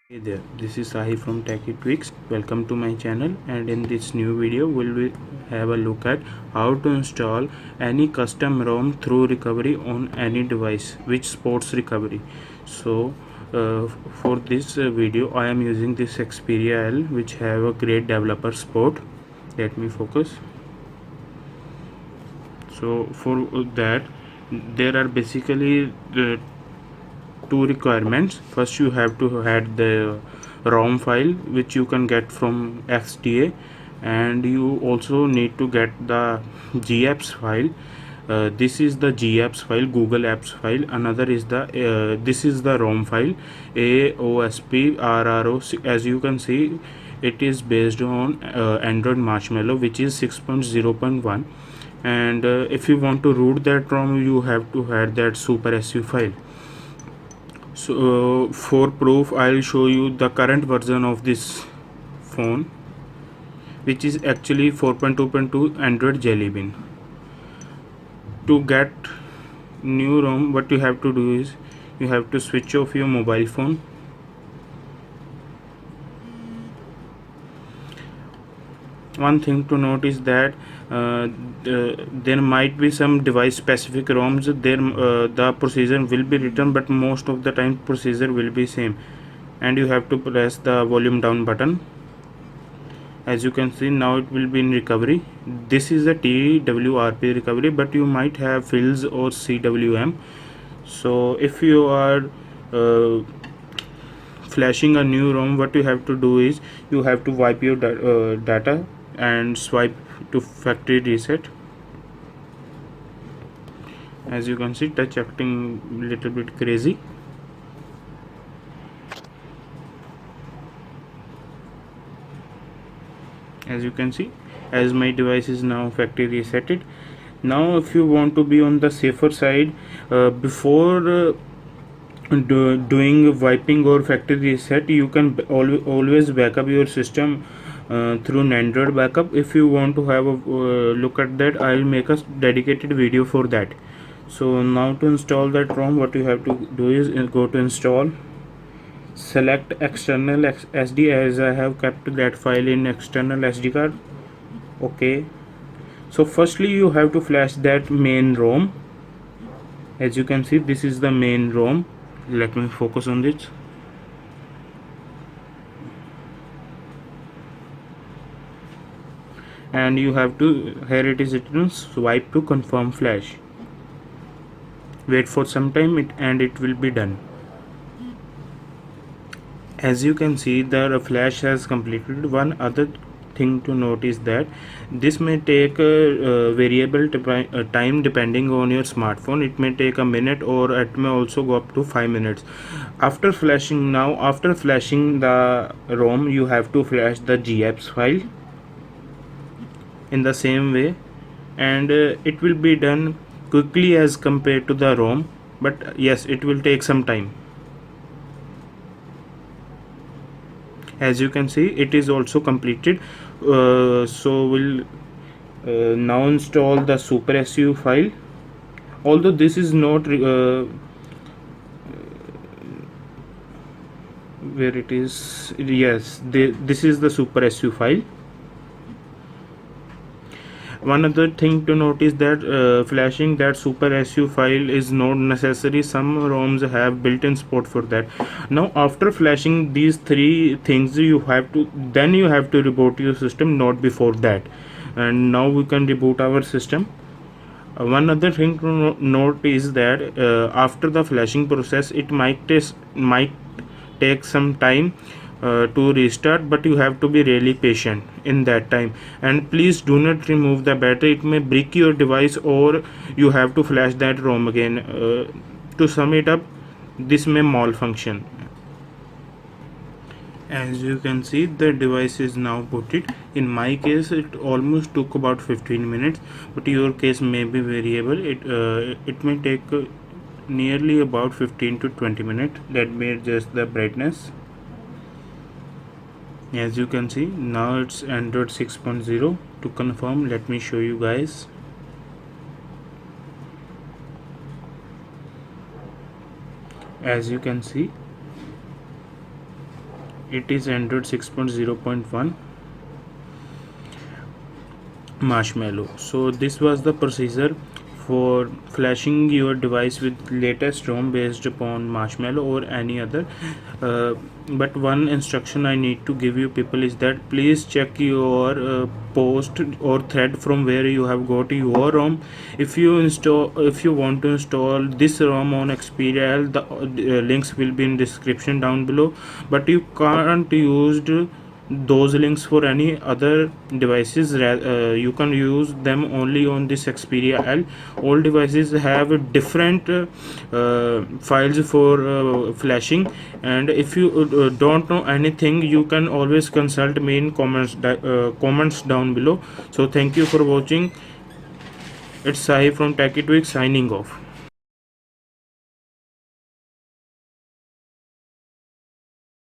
Hey there, this is Sahi from Techie Tweaks. Welcome to my channel, and in this new video we'll have a look at how to install any custom ROM through recovery on any device which supports recovery. So for this video I am using this Xperia L which have a great developer support. Let me focus. So for that there are basically two requirements. First, you have to add the ROM file which you can get from XDA, and you also need to get the GApps file. This is the GApps file, Google Apps file. Another is the this is the ROM file, AOSP As you can see, it is based on Android Marshmallow, which is 6.0.1. And if you want to root that ROM, you have to add that super SU file. So for proof I'll show you the current version of this phone, which is actually 4.2.2 Android Jelly Bean. To get new ROM, what you have to do is you have to switch off your mobile phone. One thing to note is that there might be some device specific ROMs. The procedure will be written, but most of the time procedure will be same, and you have to press the volume down button. As you can see, now it will be in recovery. This is a TWRP recovery, but you might have fields or CWM. So if you are flashing a new ROM, what you have to do is you have to wipe your data and swipe to factory reset. As you can see, touch acting a little bit crazy. As you can see, as my device is now factory resetted. Now if you want to be on the safer side, before doing wiping or factory reset, you can always backup your system through an Android backup. If you want to have a look at that, I'll make a dedicated video for that. So now to install that ROM, what you have to do is go to install, select external SD, as I have kept that file in external SD card. Okay, so firstly you have to flash that main ROM. As you can see, this is the main ROM. Let me focus on this. And you have to, here it is written, swipe to confirm flash. Wait for some time and it will be done. As you can see, the flash has completed. One other thing to note is that this may take a variable time depending on your smartphone. It may take a minute, or it may also go up to 5 minutes after flashing. Now after flashing the ROM, you have to flash the GApps file in the same way, and it will be done quickly as compared to the ROM, but yes, it will take some time. As you can see, it is also completed. So we'll now install the super SU file. Although this is not where it is, yes, this is the super SU file. One other thing to note is that flashing that super SU file is not necessary. Some ROMs have built-in support for that. Now after flashing these three things, you have to reboot your system, not before that. And now we can reboot our system. One other thing to note is that after the flashing process, it might take some time to restart, but you have to be really patient in that time. And please do not remove the battery, it may break your device, or you have to flash that ROM again. To sum it up, this may malfunction. As you can see, the device is now booted. In my case, it almost took about 15 minutes, but your case may be variable. It may take nearly about 15 to 20 minutes. Let me adjust the brightness. As you can see, now it's Android 6.0. To confirm, let me show you guys. As you can see, it is Android 6.0.1 Marshmallow. So this was the procedure for flashing your device with latest ROM based upon Marshmallow or any other. But one instruction I need to give you people is that please check your post or thread from where you have got your ROM. If you want to install this ROM on Xperia L, the links will be in description down below. But you can't use those links for any other devices. You can use them only on this Xperia L. All devices have different files for flashing, and if you don't know anything, you can always consult me in comments down below. So thank you for watching. It's Sahi from Techie Tweak signing off.